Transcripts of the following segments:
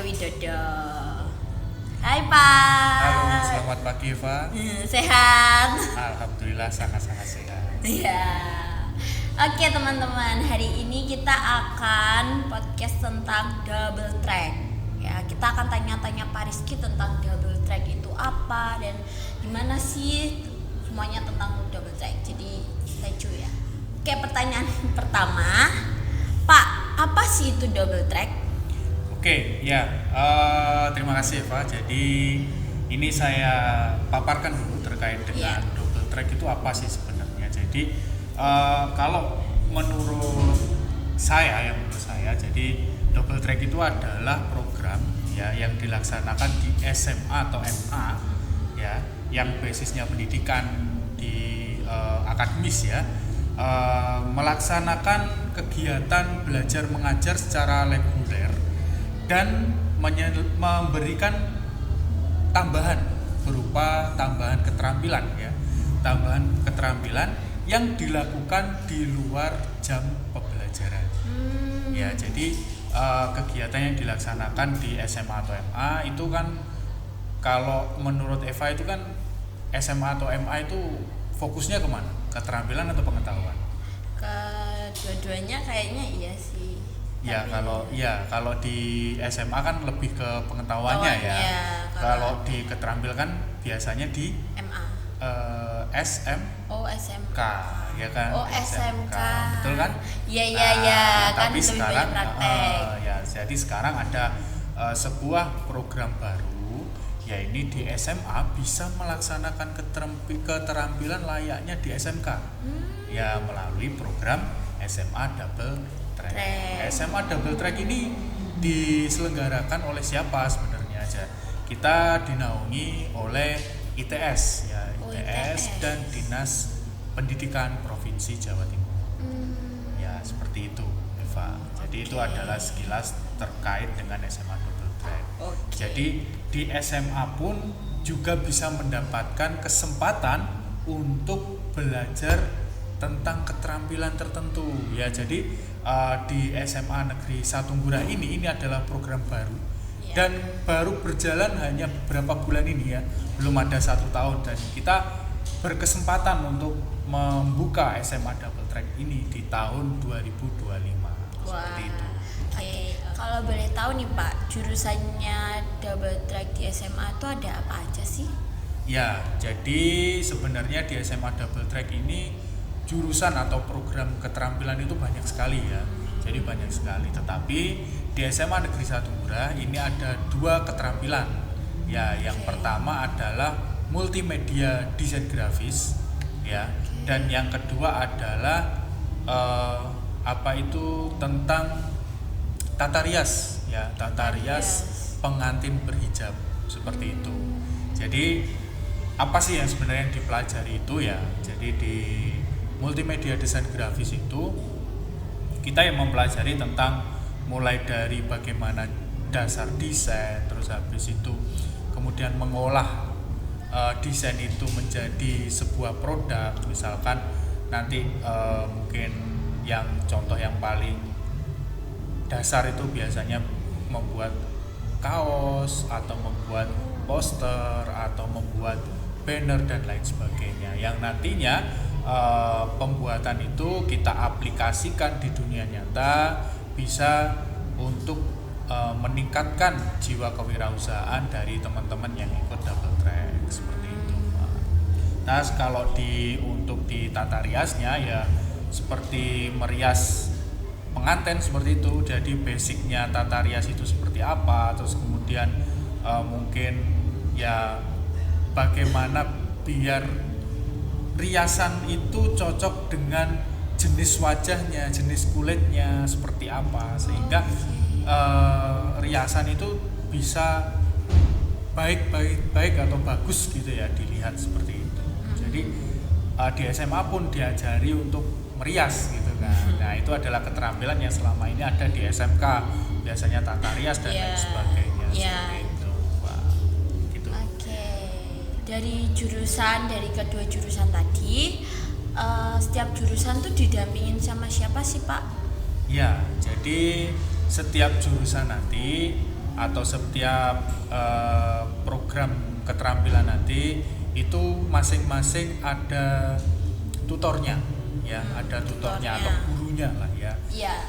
Widodo. Hai Pak. Halo, selamat pagi Eva. Sehat? Alhamdulillah sangat-sangat sehat. Iya. Oke teman-teman, hari ini kita akan podcast tentang double track. Ya, kita akan tanya-tanya Pak Rizky tentang double track itu apa dan gimana sih semuanya tentang double track. Jadi stay tune ya. Oke, pertanyaan pertama, Pak, apa sih itu double track? Oke, ya, terima kasih Eva. Jadi ini saya paparkan dulu terkait dengan double track itu apa sih sebenarnya. Jadi kalau menurut saya, jadi double track itu adalah program ya yang dilaksanakan di SMA atau MA ya, yang basisnya pendidikan di akademis ya, melaksanakan kegiatan belajar mengajar secara reguler dan memberikan tambahan berupa tambahan keterampilan ya, tambahan keterampilan yang dilakukan di luar jam pembelajaran. Ya, jadi kegiatan yang dilaksanakan di SMA atau MA itu kan, kalau menurut Eva itu kan SMA atau MA itu fokusnya kemana? Keterampilan atau pengetahuan? Kedua-duanya kayaknya iya sih. Ya, kalau di SMA kan lebih ke pengetahuannya ya. Kalau di keterampilan kan biasanya di MA. SMK ya kan. SMK. Betul kan? Iya kan, tapi sekarang praktek. ya, jadi sekarang ada sebuah program baru, ya ini di SMA bisa melaksanakan keterampilan layaknya di SMK. Ya, melalui program SMA Double Track. SMA Double Track ini diselenggarakan oleh siapa sebenarnya aja? Kita dinaungi oleh ITS ya, ITS dan Dinas Pendidikan Provinsi Jawa Timur. Ya, seperti itu, Eva. Jadi itu adalah sekilas terkait dengan SMA Double Track. Jadi di SMA pun juga bisa mendapatkan kesempatan untuk belajar tentang keterampilan tertentu ya. Jadi di SMA Negeri 1 Ngurah ini adalah program baru dan baru berjalan hanya beberapa bulan ini ya, belum ada 1 tahun, dan kita berkesempatan untuk membuka SMA Double Track ini di tahun 2025. Seperti itu. Oke. Kalau boleh tahu nih Pak, jurusannya Double Track di SMA itu ada apa aja sih? Ya, jadi sebenarnya di SMA Double Track ini jurusan atau program keterampilan itu banyak sekali ya. Jadi banyak sekali, tetapi di SMA Negeri 1 Ngurah ini ada 2 keterampilan. Ya, yang pertama adalah multimedia desain grafis ya, dan yang kedua adalah tentang tata rias ya, tata rias pengantin berhijab, seperti itu. Jadi apa sih yang sebenarnya yang dipelajari itu ya? Jadi di multimedia desain grafis itu kita yang mempelajari tentang mulai dari bagaimana dasar desain, terus habis itu kemudian mengolah desain itu menjadi sebuah produk. Misalkan nanti mungkin yang contoh yang paling dasar itu biasanya membuat kaos atau membuat poster atau membuat banner dan lain sebagainya, yang nantinya pembuatan itu kita aplikasikan di dunia nyata, bisa untuk meningkatkan jiwa kewirausahaan dari teman-teman yang ikut double track, seperti itu. Nah, kalau untuk di tata riasnya ya seperti merias pengantin, seperti itu. Jadi basicnya tata rias itu seperti apa, terus kemudian mungkin ya bagaimana biar riasan itu cocok dengan jenis wajahnya, jenis kulitnya seperti apa, sehingga riasan itu bisa baik atau bagus gitu ya dilihat, seperti itu. Jadi di SMA pun diajari untuk merias gitu kan. Nah, itu adalah keterampilan yang selama ini ada di SMK, biasanya tata rias dan lain sebagainya. Seperti itu. Wah, gitu. Dari kedua jurusan tadi, setiap jurusan tuh didampingin sama siapa sih Pak? Ya, jadi setiap jurusan nanti atau setiap program keterampilan nanti itu masing-masing ada tutornya ya, ada tutornya atau gurunya lah ya.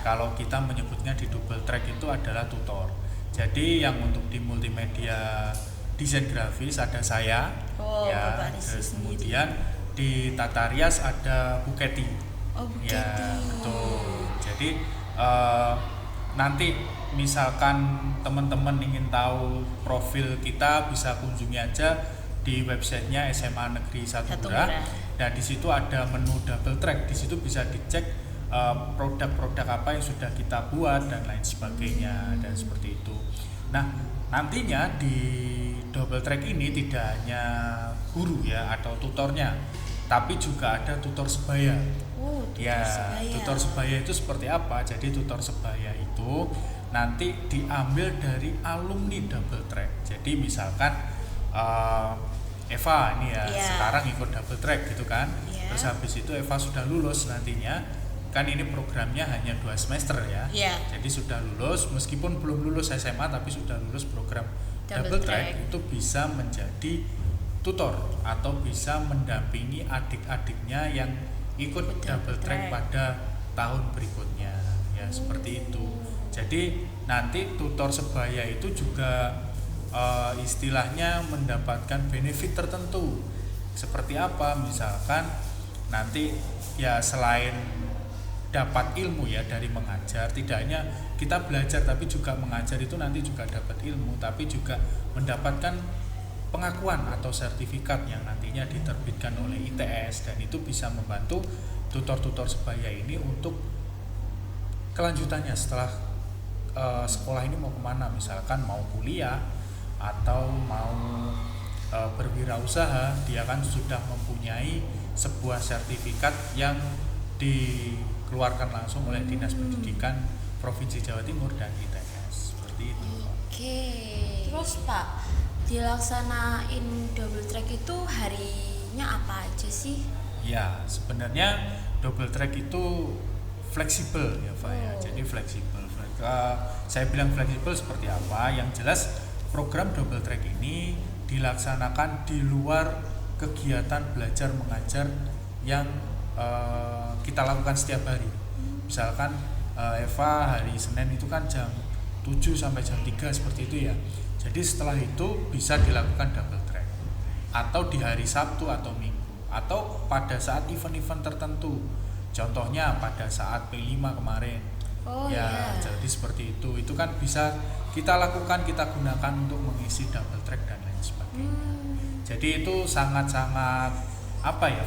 Kalau kita menyebutnya di double track itu adalah tutor. Jadi yang untuk di multimedia desain grafis ada saya ya, terus kemudian di Tata Rias ada Bu Kety. Ya betul. Jadi nanti misalkan teman-teman ingin tahu profil kita bisa kunjungi aja di websitenya SMA Negeri 1 Ngurah. Dan di situ ada menu double track. Di situ bisa dicek produk-produk apa yang sudah kita buat dan lain sebagainya dan seperti itu. Nah, nantinya di double track ini tidak hanya guru ya atau tutornya, tapi juga ada tutor sebaya. Tutor sebaya itu seperti apa? Jadi tutor sebaya itu nanti diambil dari alumni double track. Jadi misalkan Eva ini ya sekarang ikut double track gitu kan. Terus habis itu Eva sudah lulus nantinya, kan ini programnya hanya 2 semester ya. Jadi sudah lulus, meskipun belum lulus SMA tapi sudah lulus program double track itu bisa menjadi tutor atau bisa mendampingi adik-adiknya yang ikut double track pada tahun berikutnya ya, seperti itu. Jadi nanti tutor sebaya itu juga istilahnya mendapatkan benefit tertentu. Seperti apa? Misalkan nanti ya selain dapat ilmu ya dari mengajar, tidak hanya kita belajar tapi juga mengajar, itu nanti juga dapat ilmu, tapi juga mendapatkan pengakuan atau sertifikat yang nantinya diterbitkan oleh ITS, dan itu bisa membantu tutor-tutor sebaya ini untuk kelanjutannya setelah sekolah ini mau kemana, misalkan mau kuliah atau mau berwirausaha, dia kan sudah mempunyai sebuah sertifikat yang dikeluarkan langsung oleh Dinas Pendidikan Provinsi Jawa Timur dan ITS, seperti itu. Terus Pak, dilaksanain double track itu harinya apa aja sih? Ya, sebenarnya double track itu fleksibel ya Pak ya. Jadi fleksibel. Saya bilang fleksibel seperti apa? Yang jelas program double track ini dilaksanakan di luar kegiatan belajar mengajar yang kita lakukan setiap hari. Misalkan Eva hari Senin itu kan jam 7 sampai jam 3 seperti itu ya. Jadi setelah itu bisa dilakukan double track, atau di hari Sabtu atau Minggu, atau pada saat event-event tertentu. Contohnya pada saat P5 kemarin. Jadi seperti itu. Itu kan bisa kita lakukan, kita gunakan untuk mengisi double track dan lain sebagainya. Jadi itu sangat-sangat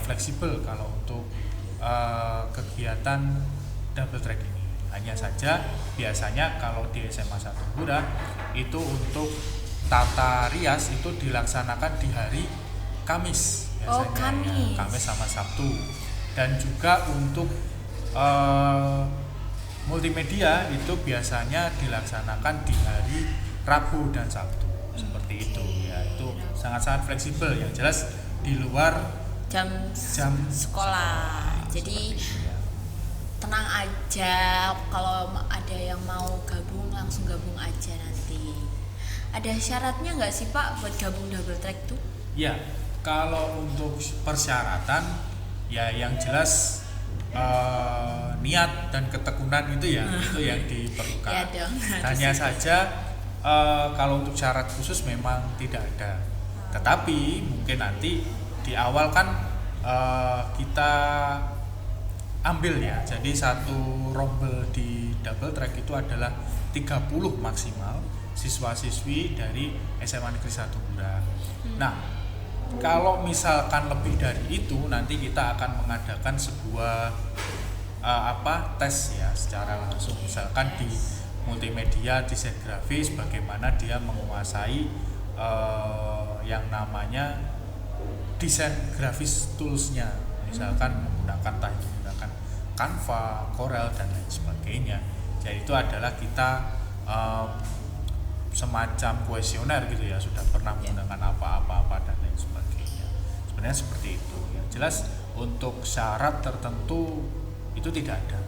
fleksibel kalau untuk kegiatan double track ini. Hanya saja biasanya kalau di SMA 1 Ngurah itu untuk Tata Rias itu dilaksanakan di hari Kamis biasanya. Kamis sama Sabtu. Dan juga untuk multimedia itu biasanya dilaksanakan di hari Rabu dan Sabtu, seperti itu ya. Itu sangat-sangat fleksibel, yang jelas di luar jam sekolah. Jadi tenang aja, kalau ada yang mau gabung langsung gabung aja nanti. Ada syaratnya nggak sih Pak buat gabung double track tuh? Ya, kalau untuk persyaratan ya yang jelas niat dan ketekunan itu ya itu yang diperlukan. Ya dong, hanya saja kalau untuk syarat khusus memang tidak ada. Tetapi mungkin nanti di awal kan kita ambil ya. Jadi satu rombel di double track itu adalah 30 maksimal siswa-siswi dari SMA Negeri 1 Ngurah. Nah, kalau misalkan lebih dari itu, nanti kita akan mengadakan sebuah tes ya secara langsung, misalkan di multimedia desain grafis, bagaimana dia menguasai yang namanya desain grafis toolsnya, misalkan menggunakan Canva, Corel dan lain sebagainya. Jadi itu adalah kita semacam kuesioner gitu ya, sudah pernah menggunakan apa-apa dan lain sebagainya. Sebenarnya seperti itu. Yang jelas untuk syarat tertentu itu tidak ada.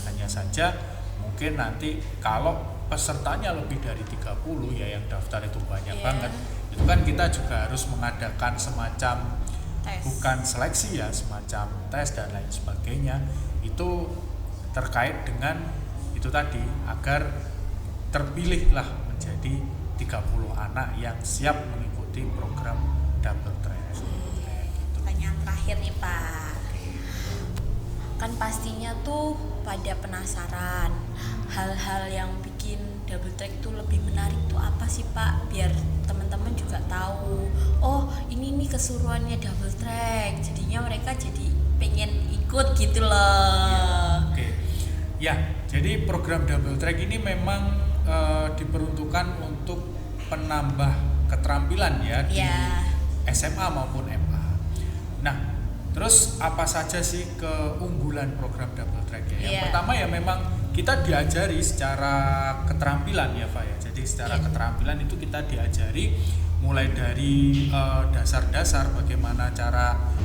Hanya saja mungkin nanti kalau pesertanya lebih dari 30 ya, yang daftar itu banyak Iya. banget. Itu kan kita juga harus mengadakan semacam Tes. bukan seleksi ya, semacam tes dan lain sebagainya. Itu terkait dengan itu tadi, agar terpilihlah menjadi 30 anak yang siap mengikuti program double track. Kayak gitu. Pertanyaan terakhir nih Pak. Kan pastinya tuh pada penasaran hal-hal yang bikin double track tuh lebih menarik tuh apa sih Pak, biar teman-teman juga tahu, oh ini nih keseruannya double track, jadinya mereka jadi pengen ikut gitu loh. Oke. Ya, jadi program double track ini memang diperuntukkan untuk penambah keterampilan ya di Ya. SMA maupun MA. Nah, terus apa saja sih keunggulan program double track ya? Yang Iya. pertama ya memang kita diajari secara keterampilan ya, Pak ya. Jadi secara Iya. keterampilan itu kita diajari mulai dari dasar-dasar bagaimana cara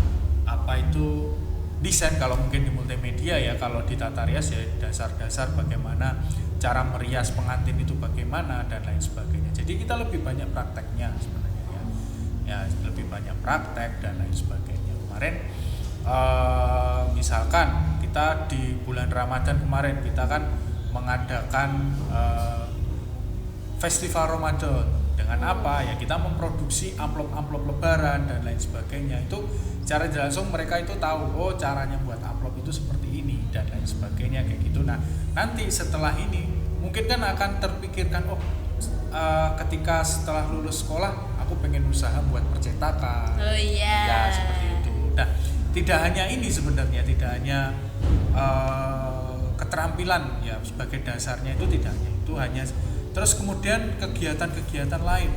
itu desain, kalau mungkin di multimedia ya, kalau di Tata Rias ya dasar-dasar bagaimana cara merias pengantin itu bagaimana dan lain sebagainya. Jadi kita lebih banyak prakteknya sebenarnya ya. Ya, lebih banyak praktek dan lain sebagainya. Kemarin misalkan kita di bulan Ramadan kemarin kita kan mengadakan festival Ramadan. Dengan apa ya, kita memproduksi amplop-amplop lebaran dan lain sebagainya. Itu cara langsung mereka itu tahu, oh caranya buat amplop itu seperti ini dan lain sebagainya kayak gitu. Nah, nanti setelah ini mungkin kan akan terpikirkan, oh ketika setelah lulus sekolah aku pengen usaha buat percetakan. Oh iya. Ya seperti itu. Nah, tidak hanya ini sebenarnya, tidak hanya keterampilan ya sebagai dasarnya, itu tidak hanya itu, hanya terus kemudian kegiatan-kegiatan lain.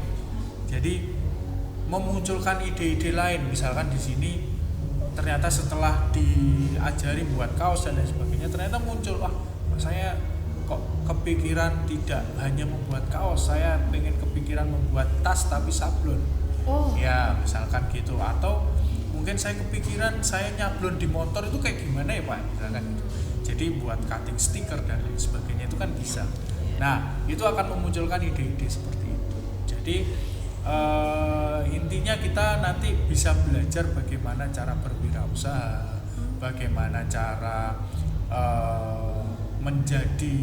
Jadi memunculkan ide-ide lain, misalkan di sini ternyata setelah diajari buat kaos dan lain sebagainya, ternyata muncul, wah saya kok kepikiran tidak hanya membuat kaos, saya pengen kepikiran membuat tas tapi sablon. Oh. Ya misalkan gitu, atau mungkin saya kepikiran saya nyablon di motor itu kayak gimana ya Pak, misalkan gitu. Jadi buat cutting stiker dan lain sebagainya itu kan bisa. Nah itu akan memunculkan ide-ide seperti itu. Jadi intinya kita nanti bisa belajar bagaimana cara berwirausaha, bagaimana cara menjadi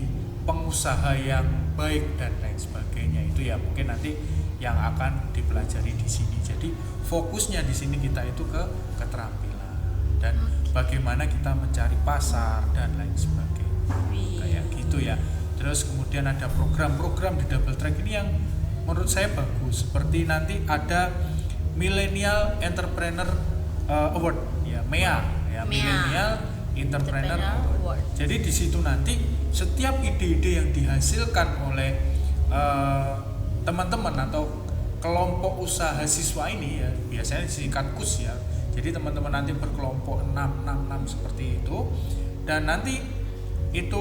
pengusaha yang baik dan lain sebagainya. Itu ya mungkin nanti yang akan dipelajari di sini. Jadi fokusnya di sini kita itu ke keterampilan dan bagaimana kita mencari pasar dan lain sebagainya. Kayak gitu ya. Terus kemudian ada program-program di double track ini yang menurut saya bagus, seperti nanti ada Millennial Entrepreneur Award ya, MEA ya, Millennial Entrepreneur Award. Jadi di situ nanti setiap ide-ide yang dihasilkan oleh teman-teman atau kelompok usaha siswa ini ya, biasanya disingkat KUS ya. Jadi teman-teman nanti berkelompok 6 seperti itu, dan nanti itu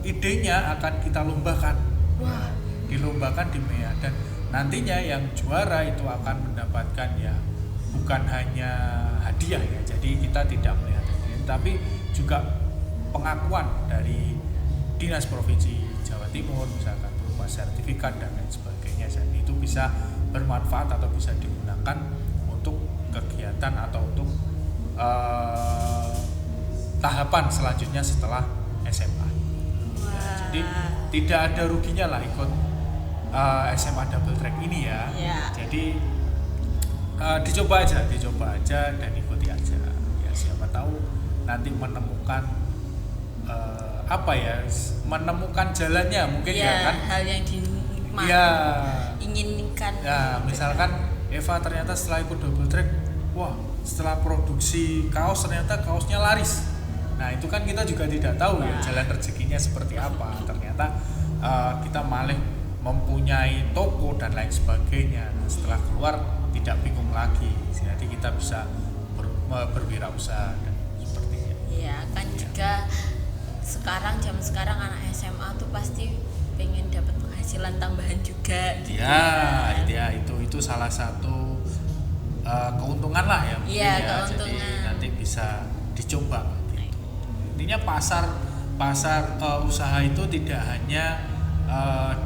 idenya akan kita lombakan. Wah. Dilombakan di MEA, dan nantinya yang juara itu akan mendapatkan ya bukan hanya hadiah ya, jadi kita tidak melihat hadiah, tapi juga pengakuan dari Dinas Provinsi Jawa Timur misalkan berupa sertifikat dan lain sebagainya, dan itu bisa bermanfaat atau bisa digunakan untuk kegiatan atau untuk tahapan selanjutnya setelah SMA. Jadi tidak ada ruginya lah ikut SMA double track ini ya. Jadi dicoba aja dan ikuti aja. Ya siapa tahu nanti menemukan menemukan jalannya mungkin ya kan. Hal yang diinginkan. Ya misalkan Eva ternyata setelah ikut double track, wah setelah produksi kaos ternyata kaosnya laris. Nah itu kan kita juga tidak tahu ya jalan rezekinya seperti apa. Ternyata kita malah mempunyai toko dan lain sebagainya. Nah, setelah keluar tidak bingung lagi. Jadi kita bisa berwirausaha dan sepertinya. Iya kan ya. Juga zaman sekarang anak SMA tuh pasti pengen dapat penghasilan tambahan juga. Gitu ya itu salah satu keuntungan lah ya. Iya keuntungan. Jadi nanti bisa dicoba. Intinya pasar usaha itu tidak hanya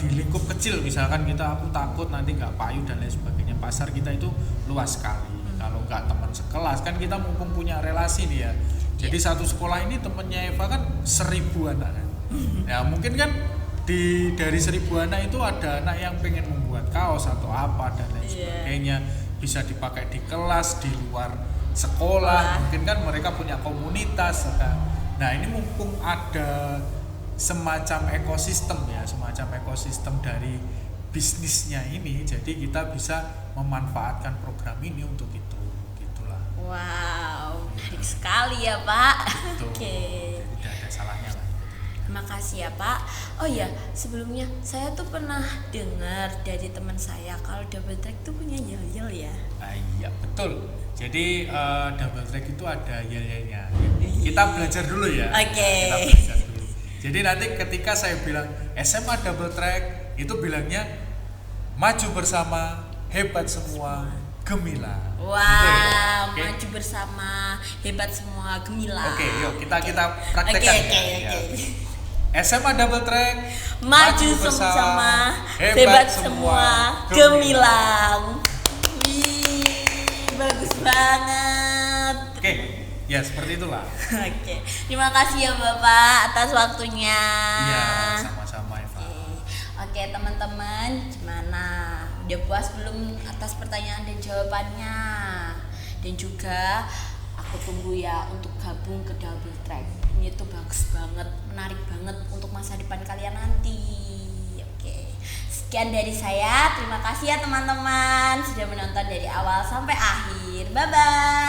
di lingkup kecil, misalkan aku takut nanti nggak payu dan lain sebagainya. Pasar kita itu luas sekali. Kalau nggak teman sekelas kan kita mumpung punya relasi nih ya. Jadi satu sekolah ini temennya Eva kan 1.000 anak kan. Ya mungkin kan dari 1.000 anak itu ada anak yang pengen membuat kaos atau apa dan lain sebagainya, bisa dipakai di kelas, di luar sekolah. Mungkin kan mereka punya komunitas kan. Nah ini mumpung ada semacam ekosistem dari bisnisnya ini, jadi kita bisa memanfaatkan program ini untuk itu, gitulah. Wow, menarik sekali ya Pak. Oke. Jadi tidak ada salahnya lah. Terima kasih ya Pak. Oh ya, sebelumnya saya tuh pernah dengar dari teman saya kalau double track tuh punya yel-yel ya. Iya betul. Jadi double track itu ada yel-yelnya. Kita belajar dulu ya. Oke. Kita belajar dulu. Jadi nanti ketika saya bilang SMA double track, itu bilangnya maju bersama, hebat semua, gemilang. Wow, gitu ya? Okay. maju bersama, hebat semua, gemilang. Oke, yuk kita praktekkan. Oke. SMA double track, maju bersama, hebat semua, gemilang. Wih, bagus banget. Oke, ya seperti itulah. Oke, terima kasih ya Bapak atas waktunya. Iya, sama-sama Eva. Oke teman-teman, gimana? Udah puas belum atas pertanyaan dan jawabannya? Dan juga aku tunggu ya untuk gabung ke double track. Ini tuh bagus banget, menarik banget untuk masa depan kalian nanti. Oke, sekian dari saya. Terima kasih ya teman-teman sudah menonton dari awal sampai akhir. Bye bye.